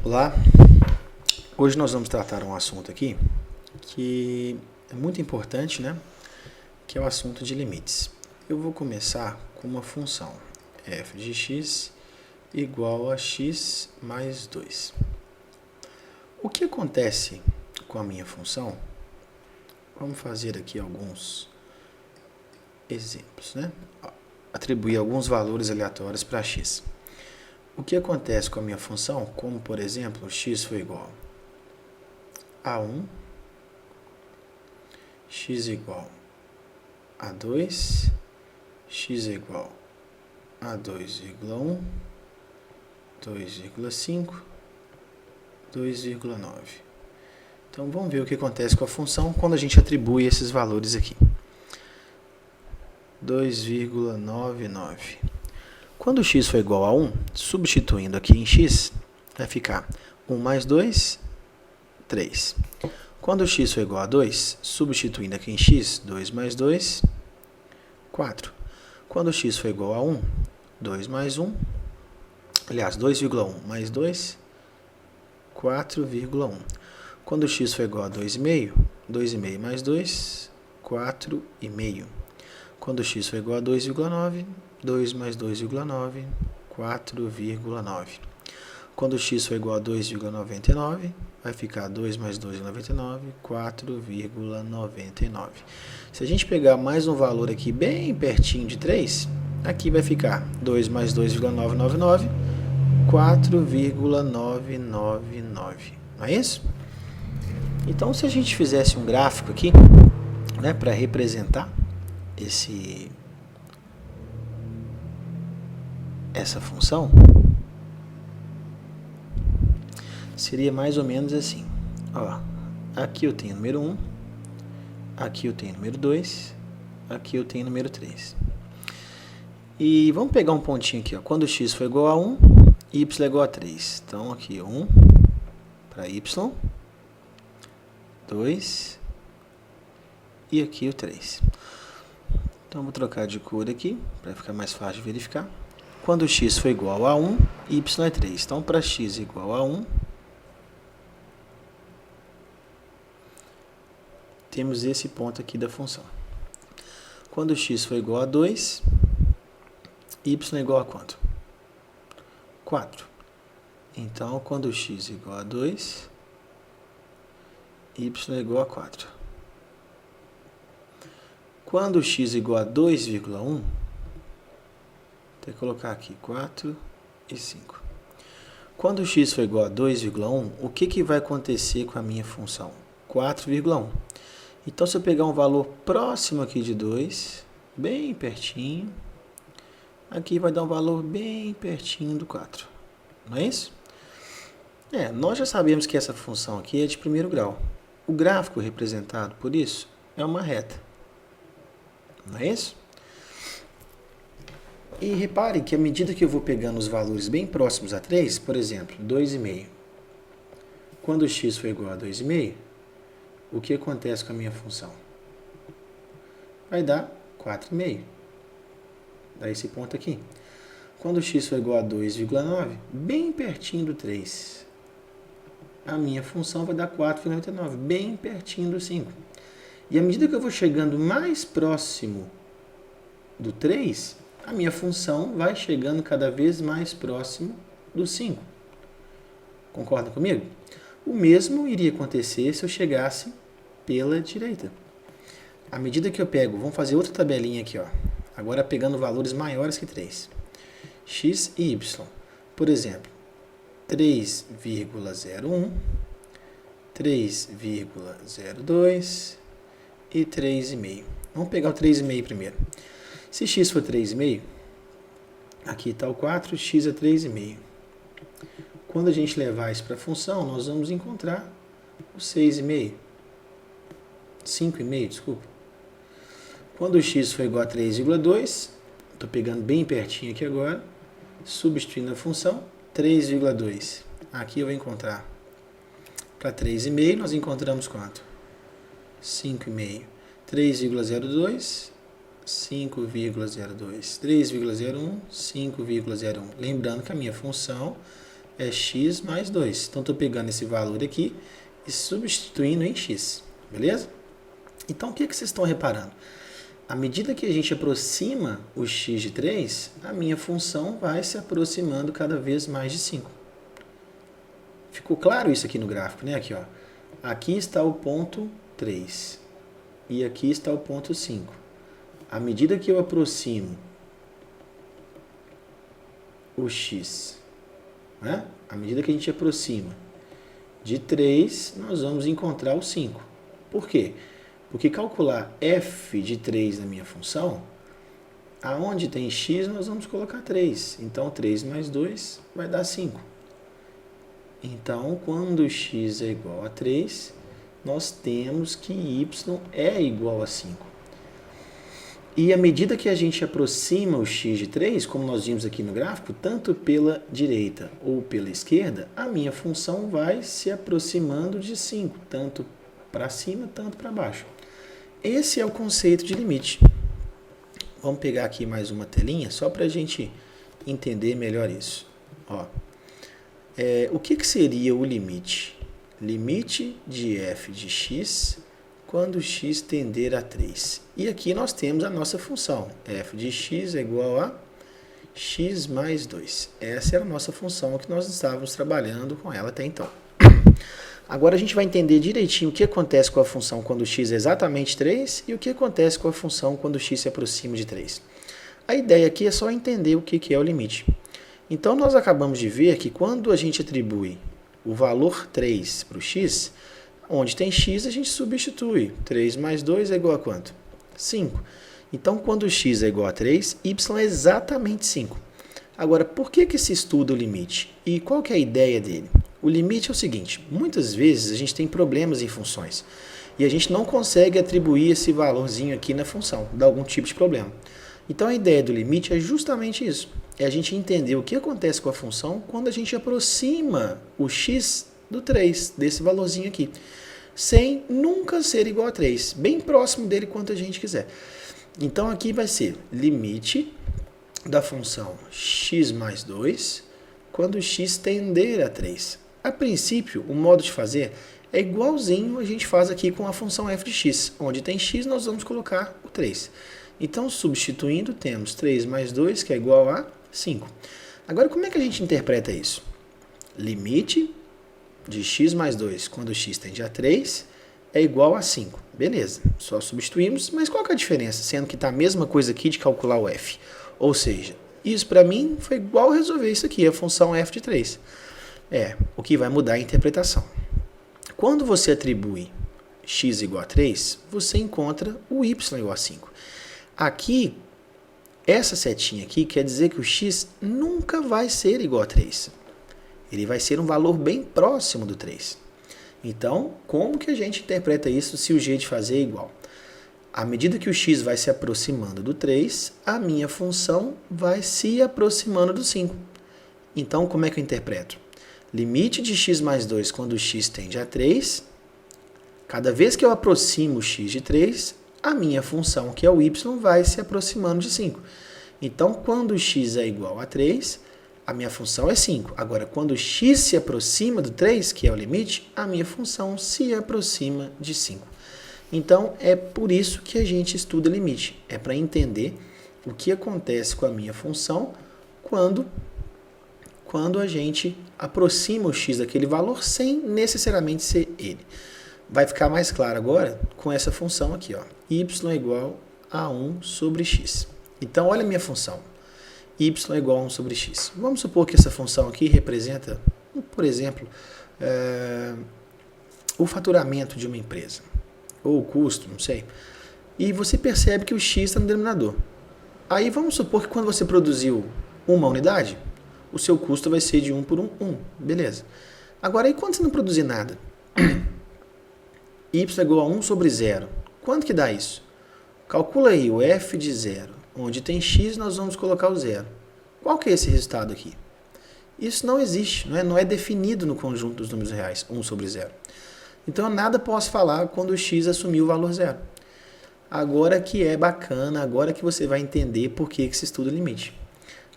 Olá, hoje nós vamos tratar um assunto aqui que é muito importante, né? Que é o assunto de limites. Eu vou começar com uma função f de x igual a x mais 2. O que acontece com a minha função? Vamos fazer aqui alguns exemplos, né? Atribuir alguns valores aleatórios para x. O que acontece com a minha função, como por exemplo, x foi igual a 1, x igual a 2, x igual a 2,1, 2,5, 2,9. Então vamos ver o que acontece com a função quando a gente atribui esses valores aqui. 2,99. Quando x for igual a 1, substituindo aqui em x, vai ficar 1 mais 2, 3. Quando x for igual a 2, substituindo aqui em x, 2 mais 2, 4. Quando x for igual a 1, 2 mais 1, aliás, 2,1 mais 2, 4,1. Quando x for igual a 2,5, 2,5 mais 2, 4,5. Quando x for igual a 2,9, 2 mais 2,9, 4,9. Quando x for igual a 2,99, vai ficar 2 mais 2,99, 4,99. Se a gente pegar mais um valor aqui bem pertinho de 3, aqui vai ficar 2 mais 2,999, 4,999. Não é isso? Então, se a gente fizesse um gráfico aqui, né, para representar essa função, seria mais ou menos assim. Ó, aqui eu tenho o número 1, aqui eu tenho o número 2, aqui eu tenho o número 3. E vamos pegar um pontinho aqui, ó. Quando x for igual a 1, y é igual a 3. Então aqui 1 para y, 2 e aqui o 3. Então vou trocar de cor aqui para ficar mais fácil de verificar. Quando x for igual a 1, y é 3. Então para x igual a 1, temos esse ponto aqui da função. Quando x for igual a 2, y é igual a quanto? 4. Então, quando x é igual a 2, y é igual a 4. Quando x é igual a 2,1, tem que colocar aqui 4 e 5. Quando x for igual a 2,1, o que vai acontecer com a minha função? 4,1. Então, se eu pegar um valor próximo aqui de 2, bem pertinho, aqui vai dar um valor bem pertinho do 4. Não é isso? Nós já sabemos que essa função aqui é de primeiro grau. O gráfico representado por isso é uma reta. Não é isso? E repare que à medida que eu vou pegando os valores bem próximos a 3, por exemplo, 2,5. Quando x for igual a 2,5, o que acontece com a minha função? Vai dar 4,5. Dá esse ponto aqui. Quando x for igual a 2,9, bem pertinho do 3, a minha função vai dar 4,99, bem pertinho do 5. E à medida que eu vou chegando mais próximo do 3, a minha função vai chegando cada vez mais próximo do 5. Concorda comigo? O mesmo iria acontecer se eu chegasse pela direita. À medida que eu pego, vamos fazer outra tabelinha aqui, ó. Agora pegando valores maiores que 3. X e y. Por exemplo, 3,01, 3,02 e 3,5. Vamos pegar o 3,5 primeiro. Se x for 3,5, aqui está o 4, x é 3,5. Quando a gente levar isso para a função, nós vamos encontrar o 6,5. 5,5, desculpa. Quando o x for igual a 3,2, estou pegando bem pertinho aqui agora, substituindo a função, 3,2. Aqui eu vou encontrar, para 3,5, nós encontramos quanto? 5,5. 3,02, 5,02. 3,01, 5,01. Lembrando que a minha função é x mais 2. Então, estou pegando esse valor aqui e substituindo em x, beleza? Então, o que vocês estão reparando? À medida que a gente aproxima o x de 3, a minha função vai se aproximando cada vez mais de 5. Ficou claro isso aqui no gráfico, né? Aqui, ó. Aqui está o ponto 3 e aqui está o ponto 5. À medida que eu aproximo o x, né? À medida que a gente aproxima de 3, nós vamos encontrar o 5. Por quê? Porque calcular f de 3 na minha função, aonde tem x, nós vamos colocar 3. Então, 3 mais 2 vai dar 5. Então, quando x é igual a 3, nós temos que y é igual a 5. E à medida que a gente aproxima o x de 3, como nós vimos aqui no gráfico, tanto pela direita ou pela esquerda, a minha função vai se aproximando de 5, tanto para cima, tanto para baixo. Esse é o conceito de limite. Vamos pegar aqui mais uma telinha, só para a gente entender melhor isso. Ó. O que seria o limite? Limite de f de x quando x tender a 3. E aqui nós temos a nossa função. F de x é igual a x mais 2. Essa era a nossa função que nós estávamos trabalhando com ela até então. Agora a gente vai entender direitinho o que acontece com a função quando x é exatamente 3 e o que acontece com a função quando x se aproxima de 3. A ideia aqui é só entender o que é o limite. Então, nós acabamos de ver que quando a gente atribui o valor 3 para o x, onde tem x, a gente substitui. 3 mais 2 é igual a quanto? 5. Então, quando x é igual a 3, y é exatamente 5. Agora, por que se estuda o limite? E qual que é a ideia dele? O limite é o seguinte, muitas vezes a gente tem problemas em funções e a gente não consegue atribuir esse valorzinho aqui na função, dá algum tipo de problema. Então, a ideia do limite é justamente isso. É a gente entender o que acontece com a função quando a gente aproxima o x do 3, desse valorzinho aqui, sem nunca ser igual a 3, bem próximo dele quanto a gente quiser. Então, aqui vai ser limite da função x mais 2 quando x tender a 3. A princípio, o modo de fazer é igualzinho a gente faz aqui com a função f de x. Onde tem x, nós vamos colocar o 3. Então, substituindo, temos 3 mais 2, que é igual a 5. Agora, como é que a gente interpreta isso? Limite de x mais 2, quando x tende a 3, é igual a 5. Beleza, só substituímos, mas qual que é a diferença? Sendo que está a mesma coisa aqui de calcular o f. Ou seja, isso para mim foi igual resolver isso aqui, a função f de 3. O que vai mudar é a interpretação. Quando você atribui x igual a 3, você encontra o y igual a 5. Aqui, essa setinha aqui quer dizer que o x nunca vai ser igual a 3. Ele vai ser um valor bem próximo do 3. Então, como que a gente interpreta isso se o jeito de fazer é igual? À medida que o x vai se aproximando do 3, a minha função vai se aproximando do 5. Então, como é que eu interpreto? Limite de x mais 2 quando x tende a 3. Cada vez que eu aproximo o x de 3, a minha função, que é o y, vai se aproximando de 5. Então, quando x é igual a 3, a minha função é 5. Agora, quando x se aproxima do 3, que é o limite, a minha função se aproxima de 5. Então, é por isso que a gente estuda limite. É para entender o que acontece com a minha função quando a gente aproxima o x daquele valor sem necessariamente ser ele. Vai ficar mais claro agora com essa função aqui, ó. Y é igual a 1 sobre x. Então, olha a minha função. Y é igual a 1 sobre x. Vamos supor que essa função aqui representa, por exemplo, o faturamento de uma empresa. Ou o custo, não sei. E você percebe que o x está no denominador. Aí vamos supor que quando você produziu uma unidade, o seu custo vai ser de 1 por 1. Beleza. Agora, aí quando você não produzir nada? Y é igual a 1 sobre 0. Quanto que dá isso? Calcula aí o f de 0. Onde tem x, nós vamos colocar o 0. Qual que é esse resultado aqui? Isso não existe, não é definido no conjunto dos números reais, 1 sobre 0. Então, eu nada posso falar quando o x assumiu o valor 0. Agora que é bacana, agora que você vai entender por que se estuda o limite.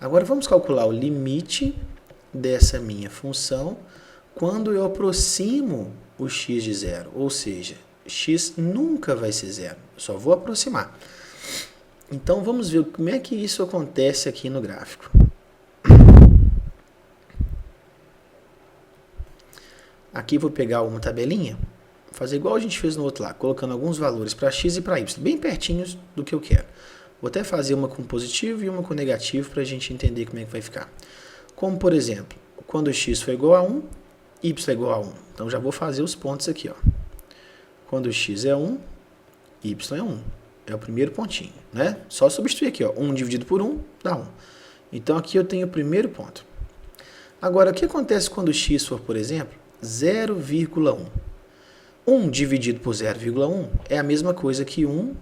Agora, vamos calcular o limite dessa minha função quando eu aproximo o x de zero. Ou seja, x nunca vai ser zero. Eu só vou aproximar. Então, vamos ver como é que isso acontece aqui no gráfico. Aqui vou pegar uma tabelinha, fazer igual a gente fez no outro lá, colocando alguns valores para x e para y, bem pertinhos do que eu quero. Vou até fazer uma com positivo e uma com negativo para a gente entender como é que vai ficar. Como, por exemplo, quando x for igual a 1, y é igual a 1. Então, já vou fazer os pontos aqui. Ó. Quando x é 1, y é 1. É o primeiro pontinho. Né? Só substituir aqui. Ó. 1 dividido por 1 dá 1. Então, aqui eu tenho o primeiro ponto. Agora, o que acontece quando x for, por exemplo, 0,1? 1 dividido por 0,1 é a mesma coisa que 1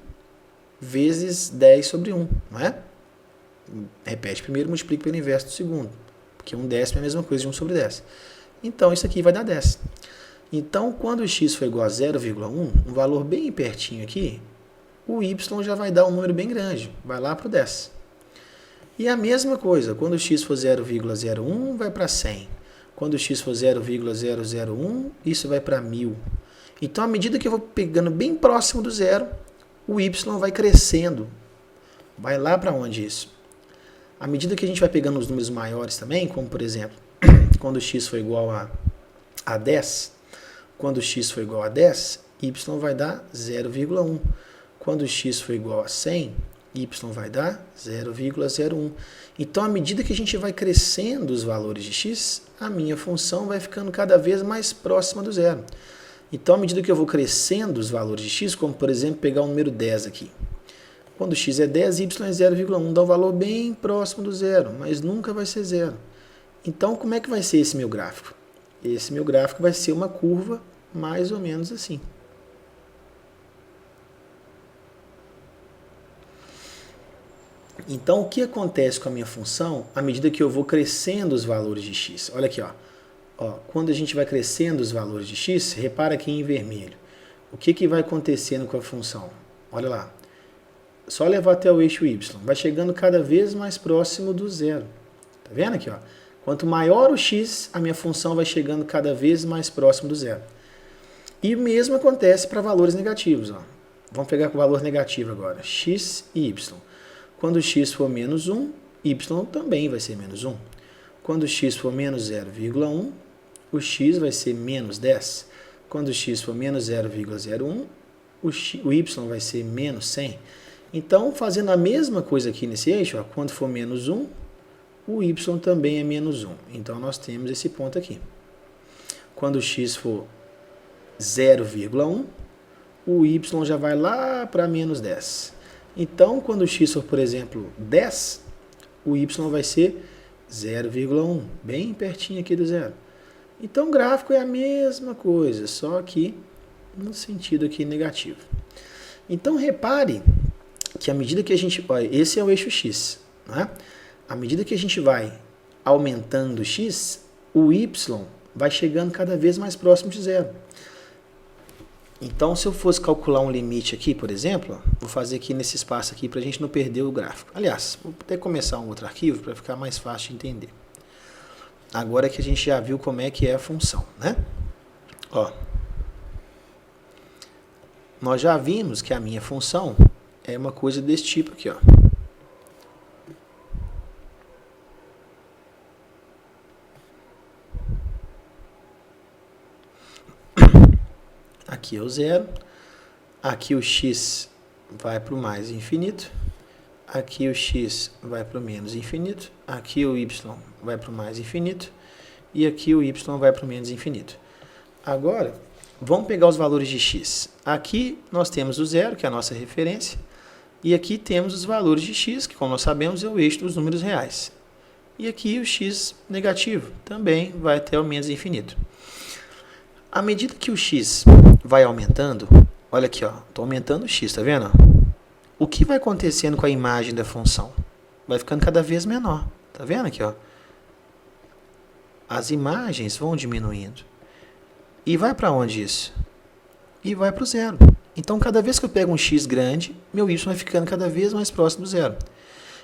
vezes 10 sobre 1, não é? Repete primeiro, multiplica pelo inverso do segundo, porque 1/10 é a mesma coisa de 1 sobre 10. Então, isso aqui vai dar 10. Então, quando x for igual a 0,1, um valor bem pertinho aqui, o y já vai dar um número bem grande, vai lá para o 10. E a mesma coisa, quando x for 0,01, vai para 100. Quando x for 0,001, isso vai para 1000. Então, à medida que eu vou pegando bem próximo do zero, o y vai crescendo. Vai lá para onde isso? À medida que a gente vai pegando os números maiores também, como por exemplo, quando x for igual a 10, quando x for igual a 10, y vai dar 0,1. Quando x for igual a 100, y vai dar 0,01. Então, à medida que a gente vai crescendo os valores de x, a minha função vai ficando cada vez mais próxima do zero. Então, à medida que eu vou crescendo os valores de x, como por exemplo, pegar o número 10 aqui. Quando x é 10, y é 0,1, dá um valor bem próximo do zero, mas nunca vai ser zero. Então, como é que vai ser esse meu gráfico? Esse meu gráfico vai ser uma curva mais ou menos assim. Então, o que acontece com a minha função à medida que eu vou crescendo os valores de x? Olha aqui, ó. Quando a gente vai crescendo os valores de x, repara aqui em vermelho. O que vai acontecendo com a função? Olha lá. Só levar até o eixo y. Vai chegando cada vez mais próximo do zero. Tá vendo aqui? Ó? Quanto maior o x, a minha função vai chegando cada vez mais próximo do zero. E o mesmo acontece para valores negativos. Ó. Vamos pegar com o valor negativo agora. X e y. Quando x for menos 1, y também vai ser menos 1. Quando x for menos 0,1, o x vai ser menos 10. Quando x for menos 0,01, o y vai ser menos 100. Então, fazendo a mesma coisa aqui nesse eixo, ó, quando for menos 1, o y também é menos 1. Então, nós temos esse ponto aqui. Quando x for 0,1, o y já vai lá para menos 10. Então, quando o x for, por exemplo, 10, o y vai ser 0,1, bem pertinho aqui do zero. Então, o gráfico é a mesma coisa, só que no sentido aqui negativo. Então, repare que à medida que a gente... Olha, esse é o eixo x. Né? À medida que a gente vai aumentando o x, o y vai chegando cada vez mais próximo de zero. Então, se eu fosse calcular um limite aqui, por exemplo, vou fazer aqui nesse espaço aqui para a gente não perder o gráfico. Aliás, vou até começar um outro arquivo para ficar mais fácil de entender. Agora que a gente já viu como é que é a função, né? Ó, nós já vimos que a minha função é uma coisa desse tipo aqui, ó. Aqui é o zero, aqui o x vai para o mais infinito, aqui o x vai para o menos infinito, aqui o y vai para o mais infinito e aqui o y vai para o menos infinito. Agora, vamos pegar os valores de x. Aqui nós temos o zero, que é a nossa referência, e aqui temos os valores de x, que como nós sabemos é o eixo dos números reais. E aqui o x negativo, também vai até o menos infinito. À medida que o x vai aumentando, olha aqui, ó, estou aumentando o x, tá vendo? O que vai acontecendo com a imagem da função? Vai ficando cada vez menor, tá vendo aqui, ó? As imagens vão diminuindo. E vai para onde isso? E vai para o zero. Então, cada vez que eu pego um x grande, meu y vai ficando cada vez mais próximo do zero.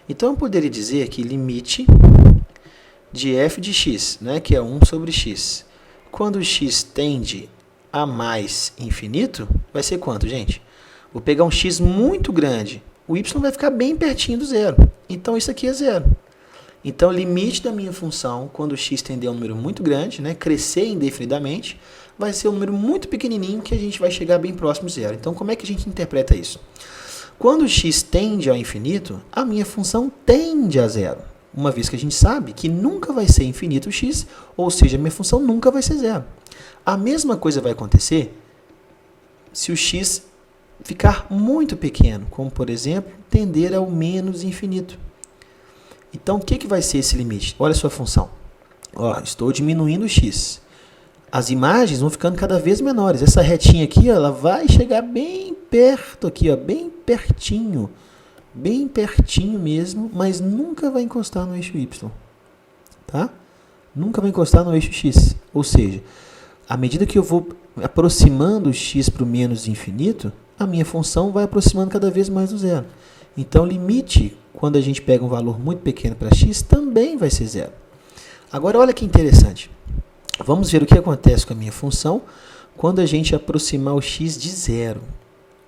Então, eu poderia dizer que limite de f de x, né, que é 1 sobre x. Quando x tende a mais infinito, vai ser quanto, gente? Vou pegar um x muito grande. O y vai ficar bem pertinho do zero. Então, isso aqui é zero. Então, o limite da minha função, quando x tender a um número muito grande, né, crescer indefinidamente, vai ser um número muito pequenininho que a gente vai chegar bem próximo de zero. Então, como é que a gente interpreta isso? Quando x tende ao infinito, a minha função tende a zero. Uma vez que a gente sabe que nunca vai ser infinito x, ou seja, a minha função nunca vai ser zero. A mesma coisa vai acontecer se o x ficar muito pequeno, como, por exemplo, tender ao menos infinito. Então, o que vai ser esse limite? Olha a sua função. Ó, estou diminuindo o x. As imagens vão ficando cada vez menores. Essa retinha aqui, ó, ela vai chegar bem perto aqui, ó, bem pertinho mesmo, mas nunca vai encostar no eixo y. Tá? Nunca vai encostar no eixo x. Ou seja, à medida que eu vou aproximando o x para o menos infinito, a minha função vai aproximando cada vez mais do zero. Então, o limite, quando a gente pega um valor muito pequeno para x, também vai ser zero. Agora, olha que interessante. Vamos ver o que acontece com a minha função quando a gente aproximar o x de zero.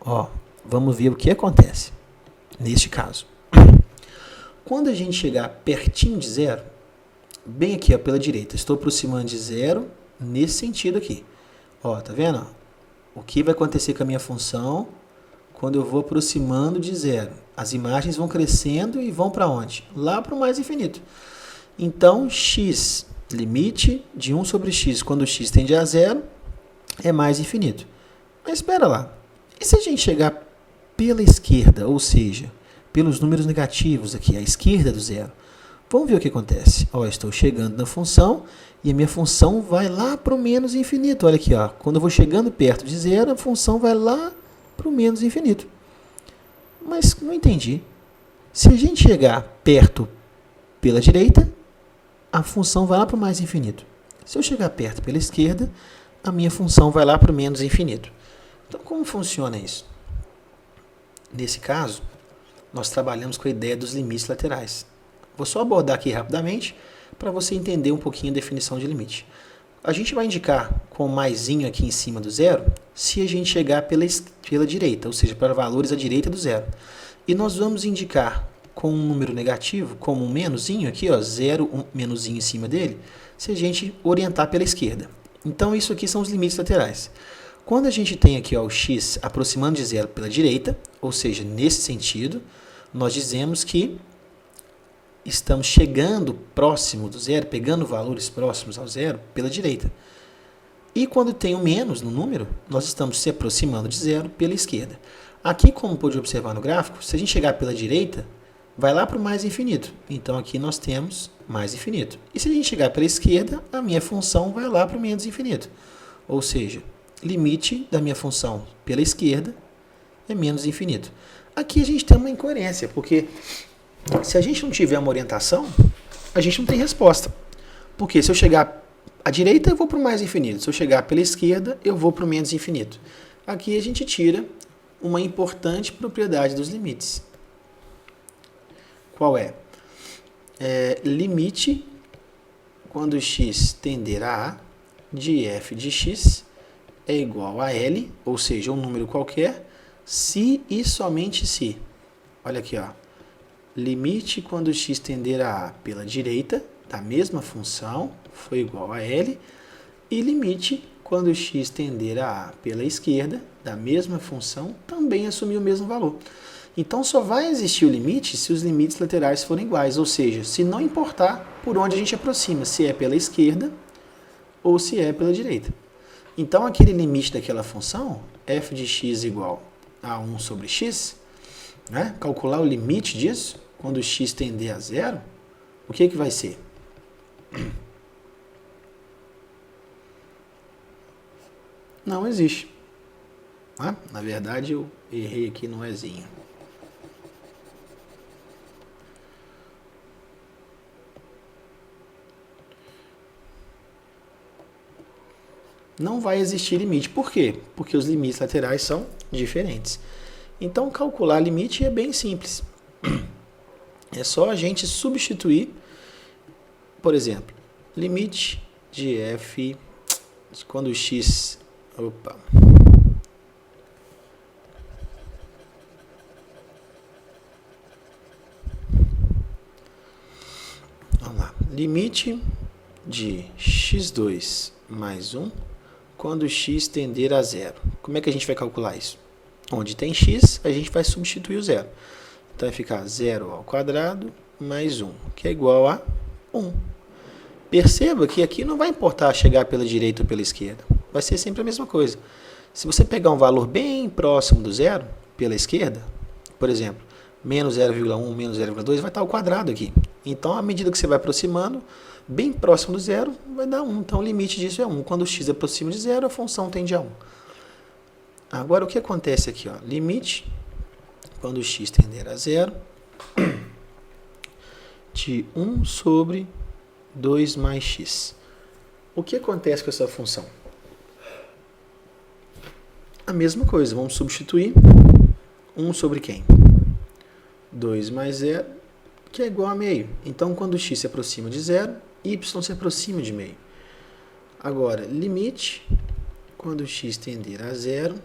Ó, vamos ver o que acontece neste caso. Quando a gente chegar pertinho de zero, bem aqui, ó, pela direita, estou aproximando de zero nesse sentido aqui. Ó, tá vendo? O que vai acontecer com a minha função quando eu vou aproximando de zero? As imagens vão crescendo e vão para onde? Lá para o mais infinito. Então, x, limite de 1 sobre x, quando x tende a zero, é mais infinito. Mas espera lá. E se a gente chegar pela esquerda, ou seja, pelos números negativos aqui, à esquerda do zero? Vamos ver o que acontece. Ó, estou chegando na função e a minha função vai lá para o menos infinito. Olha aqui, ó. Quando eu vou chegando perto de zero, a função vai lá para o menos infinito. Mas não entendi. Se a gente chegar perto pela direita, a função vai lá para o mais infinito. Se eu chegar perto pela esquerda, a minha função vai lá para o menos infinito. Então, como funciona isso? Nesse caso, nós trabalhamos com a ideia dos limites laterais. Vou só abordar aqui rapidamente para você entender um pouquinho a definição de limite. A gente vai indicar com o maisinho aqui em cima do zero se a gente chegar pela direita, ou seja, para valores à direita do zero. E nós vamos indicar com um número negativo, como um menuzinho aqui, ó, zero, um menuzinho em cima dele, se a gente orientar pela esquerda. Então, isso aqui são os limites laterais. Quando a gente tem aqui, ó, o x aproximando de zero pela direita, ou seja, nesse sentido, nós dizemos que estamos chegando próximo do zero, pegando valores próximos ao zero pela direita. E quando tem o menos no número, nós estamos se aproximando de zero pela esquerda. Aqui, como pode observar no gráfico, se a gente chegar pela direita, vai lá para o mais infinito. Então, aqui nós temos mais infinito. E se a gente chegar pela esquerda, a minha função vai lá para o menos infinito. Ou seja, limite da minha função pela esquerda é menos infinito. Aqui a gente tem uma incoerência, porque se a gente não tiver uma orientação, a gente não tem resposta. Porque se eu chegar à direita, eu vou para o mais infinito. Se eu chegar pela esquerda, eu vou para o menos infinito. Aqui a gente tira uma importante propriedade dos limites. Qual é? Limite, quando x tender a A, de f de x é igual a L, ou seja, um número qualquer, se e somente se. Olha aqui, ó. Limite quando x tender a A pela direita, da mesma função, foi igual a L, e limite quando x tender a A pela esquerda, da mesma função, também assumiu o mesmo valor. Então, só vai existir o limite se os limites laterais forem iguais, ou seja, se não importar por onde a gente aproxima, se é pela esquerda ou se é pela direita. Então, aquele limite daquela função, f de x igual a 1 sobre x, né? Calcular o limite disso, quando x tender a zero, o que vai ser? Não existe. Ah, na verdade, eu errei aqui no ezinho. Não vai existir limite. Por quê? Porque os limites laterais são diferentes. Então, calcular limite é bem simples. É só a gente substituir por exemplo, limite de f quando x... Opa! Vamos lá. Limite de x2 mais 1 quando x tender a zero. Como é que a gente vai calcular isso? Onde tem x, a gente vai substituir o zero. Então, vai ficar 0 ao quadrado mais 1, que é igual a 1. Perceba que aqui não vai importar chegar pela direita ou pela esquerda. Vai ser sempre a mesma coisa. Se você pegar um valor bem próximo do zero, pela esquerda, por exemplo, menos 0,1, menos 0,2, vai estar ao quadrado aqui. Então, à medida que você vai aproximando, bem próximo do zero, vai dar 1. Então, o limite disso é 1. Quando o x aproxima de zero, a função tende a 1. Agora, o que acontece aqui? Ó? Limite, quando o x tender a zero, de 1 sobre 2 mais x. O que acontece com essa função? A mesma coisa, vamos substituir 1 sobre quem? 2 mais 0, que é igual a meio. Então, quando x se aproxima de zero, y se aproxima de meio. Agora, limite, quando x tender a zero,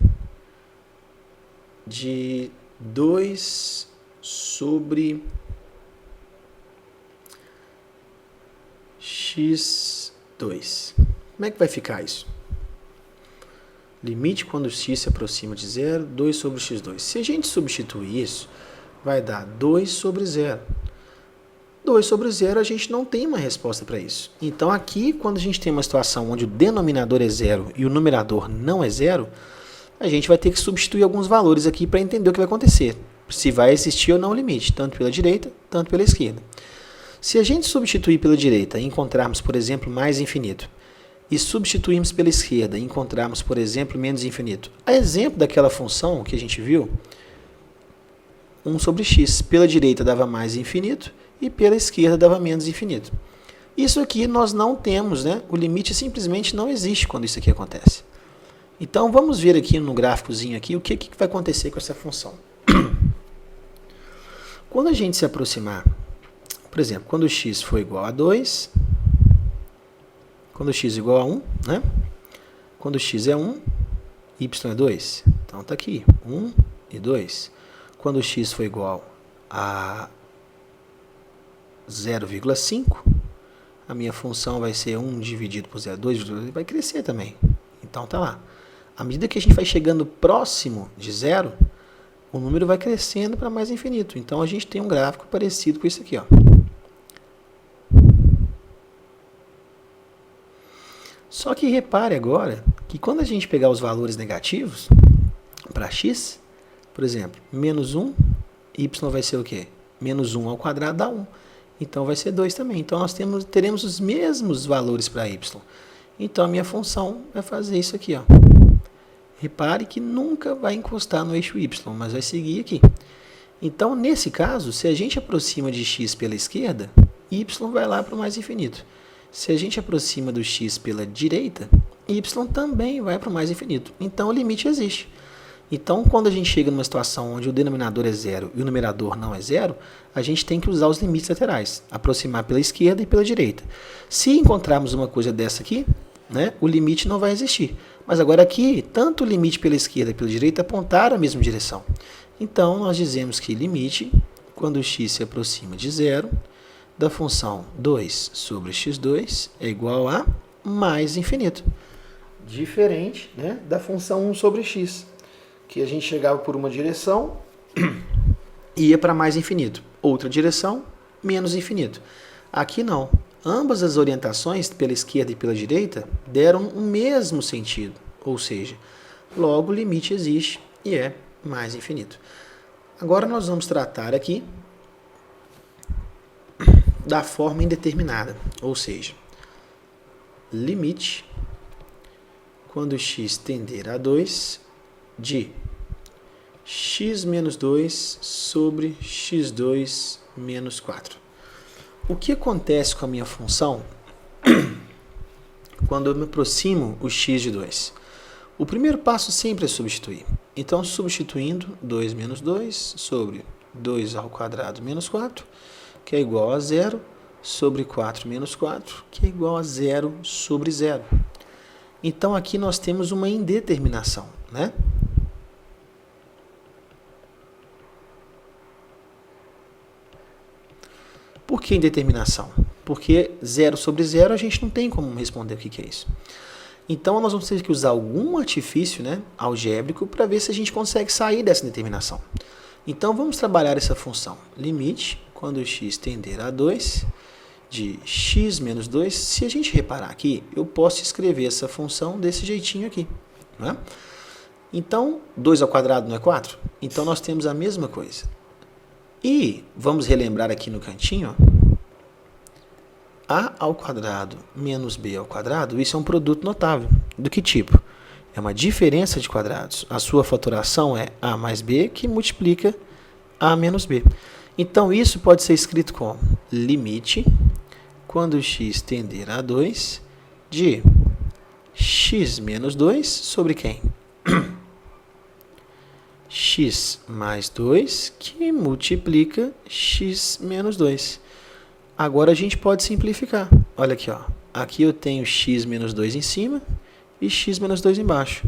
de 2 sobre x2. Como é que vai ficar isso? Limite quando x se aproxima de zero, 2 sobre x2. Se a gente substituir isso, vai dar 2 sobre 0. 2 sobre 0, a gente não tem uma resposta para isso. Então, aqui, quando a gente tem uma situação onde o denominador é 0 e o numerador não é 0, a gente vai ter que substituir alguns valores aqui para entender o que vai acontecer. Se vai existir ou não o limite, tanto pela direita, tanto pela esquerda. Se a gente substituir pela direita e encontrarmos, por exemplo, mais infinito, e substituirmos pela esquerda e encontrarmos, por exemplo, menos infinito, a exemplo daquela função que a gente viu, 1 sobre x, pela direita dava mais infinito e pela esquerda dava menos infinito. Isso aqui nós não temos, né? O limite simplesmente não existe quando isso aqui acontece. Então, vamos ver aqui no gráficozinho aqui o que vai acontecer com essa função. Quando a gente se aproximar, por exemplo, quando x for igual a 2, quando x é igual a 1, né? Quando x é 1, y é 2. Então, está aqui, 1 e 2. Quando x for igual a 0,5, a minha função vai ser 1 dividido por 0,2, vai crescer também. Então, está lá. À medida que a gente vai chegando próximo de zero, o número vai crescendo para mais infinito. Então, a gente tem um gráfico parecido com isso aqui, ó. Só que repare agora que quando a gente pegar os valores negativos para x, por exemplo, menos 1, y vai ser o quê? Menos 1 ao quadrado dá 1. Então, vai ser 2 também. Então, nós teremos os mesmos valores para y. Então, a minha função vai fazer isso aqui, ó. Repare que nunca vai encostar no eixo y, mas vai seguir aqui. Então, nesse caso, se a gente aproxima de x pela esquerda, y vai lá para o mais infinito. Se a gente aproxima do x pela direita, y também vai para o mais infinito. Então, o limite existe. Então, quando a gente chega numa situação onde o denominador é 0 e o numerador não é 0, a gente tem que usar os limites laterais, aproximar pela esquerda e pela direita. Se encontrarmos uma coisa dessa aqui, né, o limite não vai existir. Mas agora aqui, tanto o limite pela esquerda e pela direita apontaram a mesma direção. Então, nós dizemos que limite, quando x se aproxima de 0, da função 2 sobre x2 é igual a mais infinito. Diferente, né, da função 1 sobre x, que a gente chegava por uma direção e ia para mais infinito. Outra direção, menos infinito. Aqui não. Ambas as orientações, pela esquerda e pela direita, deram o mesmo sentido. Ou seja, logo o limite existe e é mais infinito. Agora nós vamos tratar aqui da forma indeterminada. Ou seja, limite, quando x tender a 2, de x menos 2 sobre x2 menos 4. O que acontece com a minha função quando eu me aproximo o x de 2? O primeiro passo sempre é substituir. Então, substituindo 2 menos 2 sobre 2 ao quadrado menos 4, que é igual a 0, sobre 4 menos 4, que é igual a 0 sobre 0. Então, aqui nós temos uma indeterminação, né? Por que indeterminação? Porque 0 sobre 0 a gente não tem como responder o que é isso. Então, nós vamos ter que usar algum artifício, né, algébrico para ver se a gente consegue sair dessa indeterminação. Então, vamos trabalhar essa função. Limite, quando x tender a 2, de x menos 2. Se a gente reparar aqui, eu posso escrever essa função desse jeitinho aqui, né? Então, 2 ao quadrado não é 4? Então, nós temos a mesma coisa. E vamos relembrar aqui no cantinho, a ao quadrado menos b ao quadrado, isso é um produto notável. Do que tipo? É uma diferença de quadrados. A sua fatoração é a mais b, que multiplica a menos b. Então, isso pode ser escrito como limite, quando x tender a 2, de x menos 2 sobre quem? X mais 2, que multiplica x menos 2. Agora a gente pode simplificar. Olha aqui, ó. Aqui eu tenho x menos 2 em cima e x menos 2 embaixo.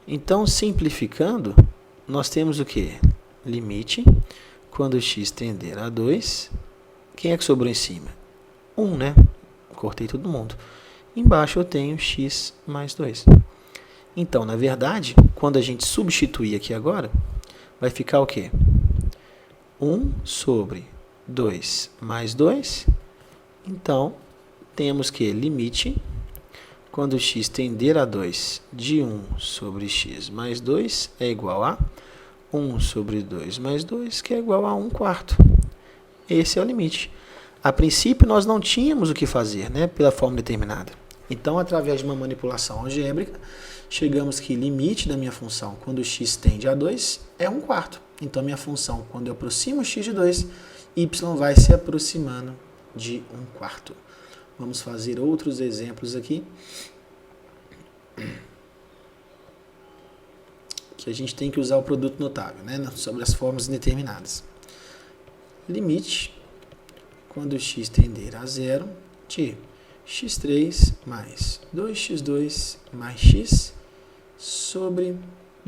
Então, simplificando, nós temos o quê? Limite, quando x tender a 2, quem é que sobrou em cima? 1, né? Cortei todo mundo. Embaixo eu tenho x mais 2. Então, na verdade, quando a gente substituir aqui agora, vai ficar o quê? 1 sobre 2 mais 2. Então, temos que limite, quando x tender a 2, de 1 sobre x mais 2 é igual a 1 sobre 2 mais 2, que é igual a 1 quarto. Esse é o limite. A princípio, nós não tínhamos o que fazer, né, pela forma determinada. Então, através de uma manipulação algébrica, chegamos que limite da minha função, quando x tende a 2, é 1 quarto. Então, minha função, quando eu aproximo x de 2, y vai se aproximando de 1 quarto. Vamos fazer outros exemplos aqui, que a gente tem que usar o produto notável, né, sobre as formas indeterminadas. Limite, quando x tender a 0, de x3 mais 2x2 mais x sobre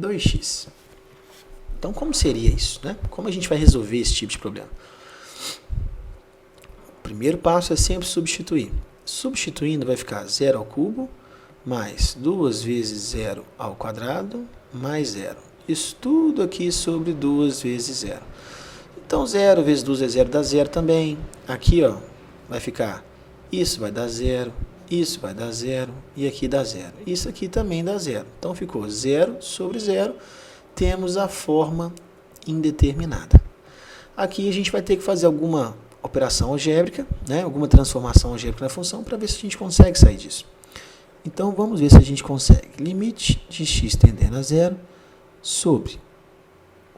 2x. Então, como seria isso, né? Como a gente vai resolver esse tipo de problema? O primeiro passo é sempre substituir. Substituindo, vai ficar 0 ao cubo mais 2 vezes 0 ao quadrado mais 0. Isso tudo aqui sobre 2 vezes 0. Então, 0 vezes 2 é 0, dá 0 também. Aqui, ó, vai ficar, isso vai dar 0, isso vai dar 0, e aqui dá 0. Isso aqui também dá 0. Então, ficou 0 sobre 0. Temos a forma indeterminada. Aqui a gente vai ter que fazer alguma operação algébrica, né, alguma transformação algébrica na função, para ver se a gente consegue sair disso. Então, vamos ver se a gente consegue. Limite de x tendendo a 0 sobre...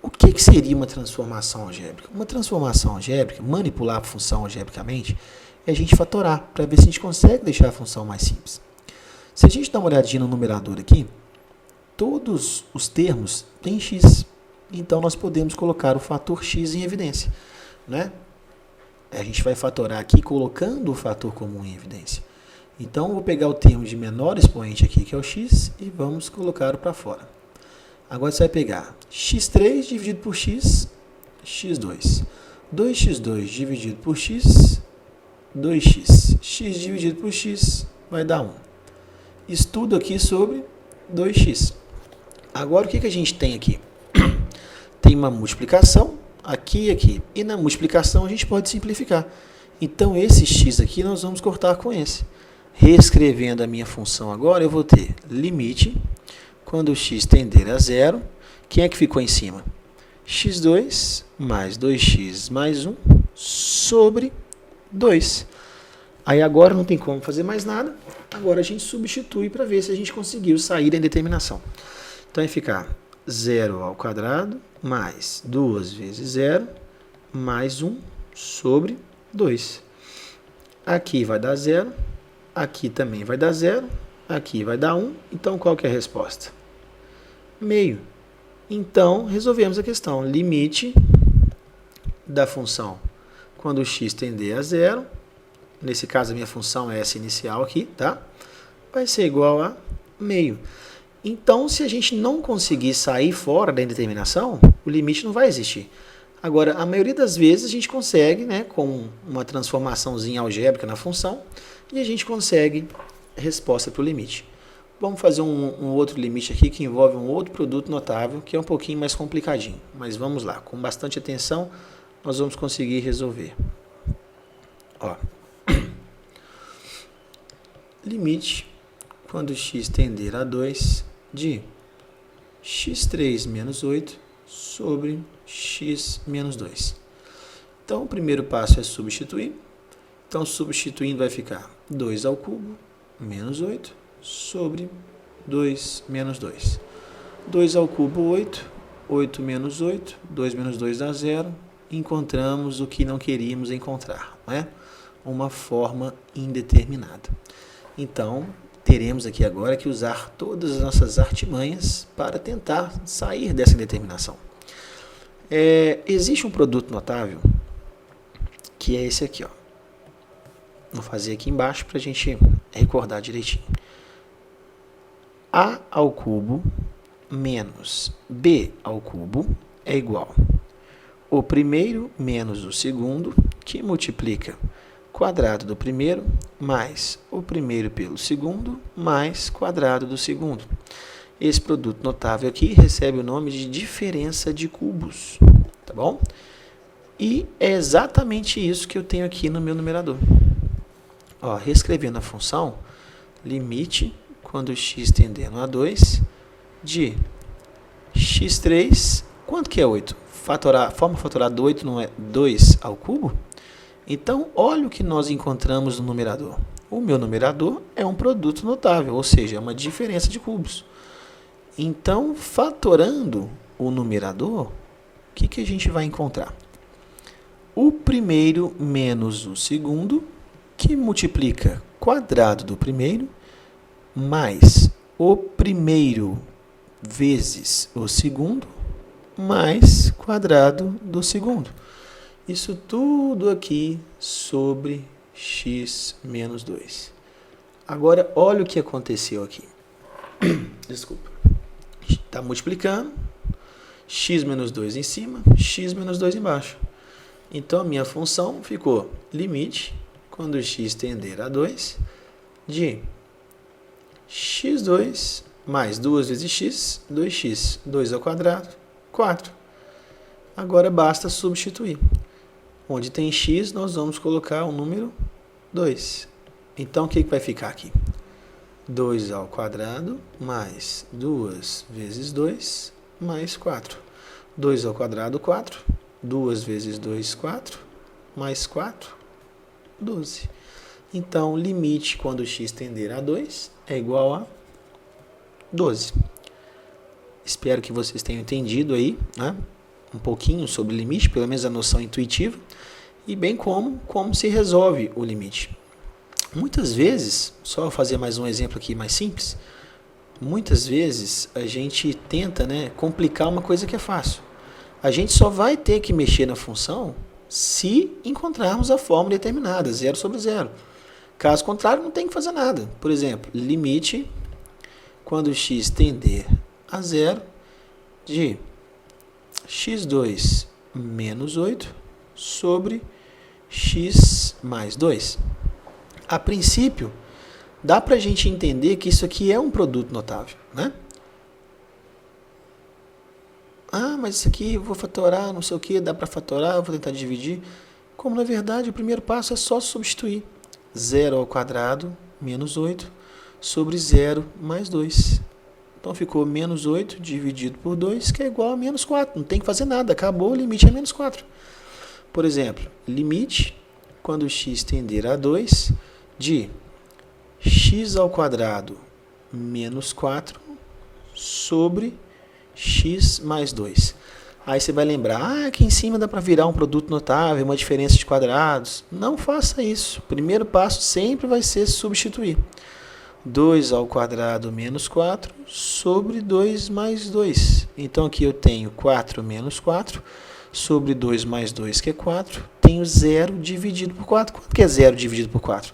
O que seria uma transformação algébrica? Uma transformação algébrica, manipular a função algebricamente, é a gente fatorar, para ver se a gente consegue deixar a função mais simples. Se a gente dá uma olhadinha no numerador aqui, todos os termos têm x. Então, nós podemos colocar o fator x em evidência, né? A gente vai fatorar aqui colocando o fator comum em evidência. Então, eu vou pegar o termo de menor expoente aqui, que é o x, e vamos colocá-lo para fora. Agora, você vai pegar x3 dividido por x, x2. 2x2 dividido por x, 2x. X dividido por x vai dar 1. Isso tudo aqui sobre 2x. Agora, o que a gente tem aqui? Tem uma multiplicação aqui e aqui. E na multiplicação a gente pode simplificar. Então, esse x aqui nós vamos cortar com esse. Reescrevendo a minha função agora, eu vou ter limite, quando x tender a 0, quem é que ficou em cima? x2 mais 2x mais 1 sobre 2. Aí agora não tem como fazer mais nada. Agora a gente substitui para ver se a gente conseguiu sair da indeterminação. Então vai ficar 0 ao quadrado mais 2 vezes 0 mais 1 sobre 2. Aqui vai dar 0, aqui também vai dar 0, aqui vai dar 1. Então qual que é a resposta? Meio. Então resolvemos a questão. Limite da função quando x tender a 0 nesse caso a minha função é essa inicial aqui, tá? Vai ser igual a meio. Então, se a gente não conseguir sair fora da indeterminação, o limite não vai existir. Agora, a maioria das vezes a gente consegue, né, com uma transformaçãozinha algébrica na função, e a gente consegue resposta para o limite. Vamos fazer um outro limite aqui que envolve um outro produto notável, que é um pouquinho mais complicadinho. Mas vamos lá, com bastante atenção, nós vamos conseguir resolver. Ó. Limite, quando x tender a 2, de x3 menos 8 sobre x menos 2. Então, o primeiro passo é substituir. Então, substituindo vai ficar 2 ao cubo menos 8 sobre 2 menos 2. 2 ao cubo, 8. 8 menos 8. 2 menos 2 dá 0. Encontramos o que não queríamos encontrar, não é? Uma forma indeterminada. Então, teremos aqui agora que usar todas as nossas artimanhas para tentar sair dessa indeterminação. Existe um produto notável que é esse aqui, ó. Vou fazer aqui embaixo para a gente recordar direitinho. A ao cubo menos B ao cubo é igual o primeiro menos o segundo, que multiplica quadrado do primeiro mais o primeiro pelo segundo mais quadrado do segundo. Esse produto notável aqui recebe o nome de diferença de cubos, tá bom? E é exatamente isso que eu tenho aqui no meu numerador. Ó, reescrevendo a função, limite, quando x tendendo a 2, de x3, quanto que é 8? Forma fatorada do 8 não é 2 ao cubo? Então, olha o que nós encontramos no numerador. O meu numerador é um produto notável, ou seja, é uma diferença de cubos. Então, fatorando o numerador, o que a gente vai encontrar? O primeiro menos o segundo, que multiplica quadrado do primeiro, mais o primeiro vezes o segundo, mais quadrado do segundo. Isso tudo aqui sobre x menos 2. Agora, olha o que aconteceu aqui. Desculpa. Está multiplicando. X menos 2 em cima, x menos 2 embaixo. Então, a minha função ficou limite, quando x tender a 2, de x2 mais 2 vezes x, 2x. 2 ao quadrado, 4. Agora, basta substituir. Onde tem x, nós vamos colocar o número 2. Então, o que vai ficar aqui? 2 ao quadrado mais 2 vezes 2 mais 4. 2 ao quadrado, 4. 2 vezes 2, 4. Mais 4, 12. Então, limite quando x tender a 2 é igual a 12. Espero que vocês tenham entendido aí, né? Um pouquinho sobre o limite, pelo menos a noção intuitiva, e bem como se resolve o limite. Muitas vezes, só eu fazer mais um exemplo aqui mais simples, muitas vezes a gente tenta, né, complicar uma coisa que é fácil. A gente só vai ter que mexer na função se encontrarmos a fórmula determinada, 0 sobre 0. Caso contrário, não tem que fazer nada. Por exemplo, limite, quando x tender a 0, de x2 menos 8 sobre x mais 2. A princípio, dá para a gente entender que isso aqui é um produto notável, né? Ah, mas isso aqui eu vou fatorar, não sei o que, dá para fatorar, eu vou tentar dividir. Como na verdade o primeiro passo é só substituir. 0 ao quadrado menos 8 sobre 0 mais 2. Então ficou menos 8 dividido por 2, que é igual a menos 4. Não tem que fazer nada, acabou, o limite é menos 4. Por exemplo, limite, quando x tender a 2, de x ao quadrado menos 4 sobre x mais 2. Aí você vai lembrar, aqui em cima dá para virar um produto notável, uma diferença de quadrados. Não faça isso. O primeiro passo sempre vai ser substituir. 2 ao quadrado menos 4 sobre 2 mais 2. Então, aqui eu tenho 4 menos 4 sobre 2 mais 2, que é 4, tenho 0 dividido por 4. Quanto que é 0 dividido por 4?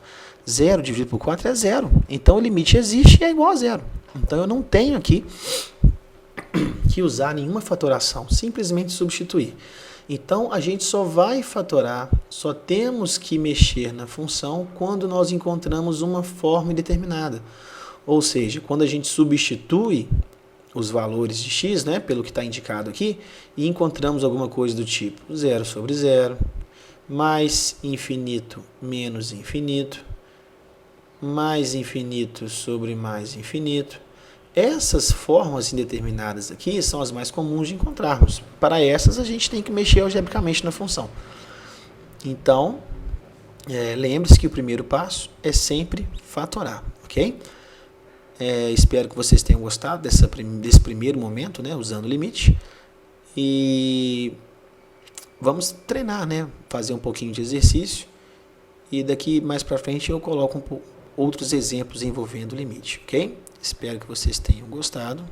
0 dividido por 4 é 0. Então, o limite existe e é igual a 0. Então, eu não tenho aqui que usar nenhuma fatoração, simplesmente substituir. Então, a gente só vai fatorar, só temos que mexer na função quando nós encontramos uma forma indeterminada. Ou seja, quando a gente substitui os valores de x, né, pelo que está indicado aqui, e encontramos alguma coisa do tipo 0 sobre 0, mais infinito menos infinito, mais infinito sobre mais infinito. Essas formas indeterminadas aqui são as mais comuns de encontrarmos. Para essas, a gente tem que mexer algebricamente na função. Então, lembre-se que o primeiro passo é sempre fatorar, ok? Espero que vocês tenham gostado desse primeiro momento, né, usando o limite. E vamos treinar, né, fazer um pouquinho de exercício. E daqui mais para frente eu coloco outros exemplos envolvendo o limite, ok? Espero que vocês tenham gostado.